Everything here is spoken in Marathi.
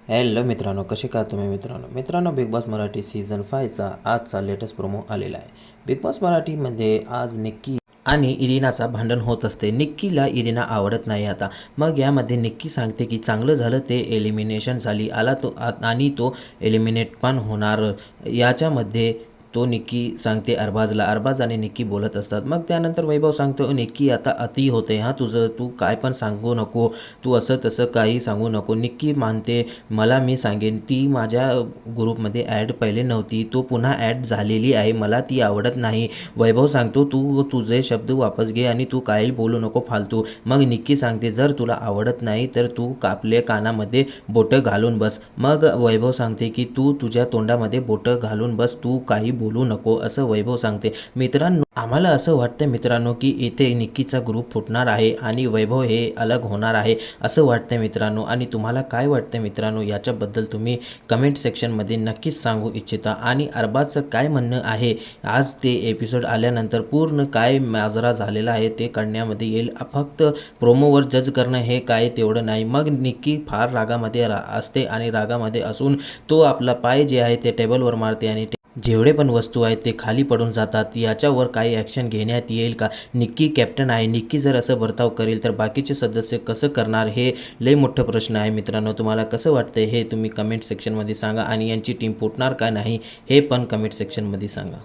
हॅलो मित्रांनो, कसे का तुम्ही मित्रांनो बिग बॉस मराठी सीझन 5चा आजचा लेटेस्ट प्रोमो आलेला आहे. बिग बॉस मराठीमध्ये आज निक्की आणि इरिनाचा भांडण होत असते. निक्कीला इरिना आवडत नाही आता. मग यामध्ये निक्की सांगते की चांगलं झालं ते एलिमिनेशन झाली आला तो आणि तो एलिमिनेट पण होणार. याच्यामध्ये तो निक्की सांगते अरबाजला. अरबाज आणि निक्की बोलत असतात. मग त्यानंतर वैभव सांगतो, निक्की आता अति होते हां तुझं, तू काय पण सांगू नको, तू असं तसं काही सांगू नको. निक्की मानते, मला मी सांगेन, ती माझ्या ग्रुपमध्ये ॲड पहिले नव्हती, तो पुन्हा ॲड झालेली आहे, मला ती आवडत नाही. वैभव सांगतो, तू तुझे शब्द वापस घे आणि तू काही बोलू नको फालतू. मग निक्की सांगते, जर तुला आवडत नाही तर तू आपल्या कानामध्ये बोटं घालून बस. मग वैभव सांगते की तू तुझ्या तोंडामध्ये बोटं घालून बस, तू काही बोलू नको, असं वैभव सांगते. मित्रांनो, आम्हाला असं वाटतं मित्रांनो की इथे निक्कीचा ग्रुप फुटणार आहे आणि वैभव हे अलग होणार आहे असं वाटतं मित्रांनो. आणि तुम्हाला काय वाटतं मित्रांनो, याच्याबद्दल तुम्ही कमेंट सेक्शनमध्ये नक्कीच सांगू इच्छिता. आणि अरबाजचं काय म्हणणं आहे, आज ते एपिसोड आल्यानंतर पूर्ण काय माजरा झालेला आहे ते कळण्यामध्ये येईल. फक्त प्रोमोवर जज करणं हे काय तेवढं नाही. मग निक्की फार रागामध्ये असते आणि रागामध्ये असून तो आपला पाय जे आहे ते टेबलवर मारते आणि जेवढे पण वस्तू आहेत ते खाली पडून जातात. याच्यावर काही ॲक्शन घेण्यात येईल का? निक्की कॅप्टन आहे, निक्की जर असं बर्ताव करेल तर बाकीचे सदस्य कसं करणार, हे लय मोठं प्रश्न आहे मित्रांनो. तुम्हाला कसं वाटतं हे तुम्ही कमेंट सेक्शनमध्ये सांगा आणि यांची टीम फुटणार का नाही हे पण कमेंट सेक्शनमध्ये सांगा.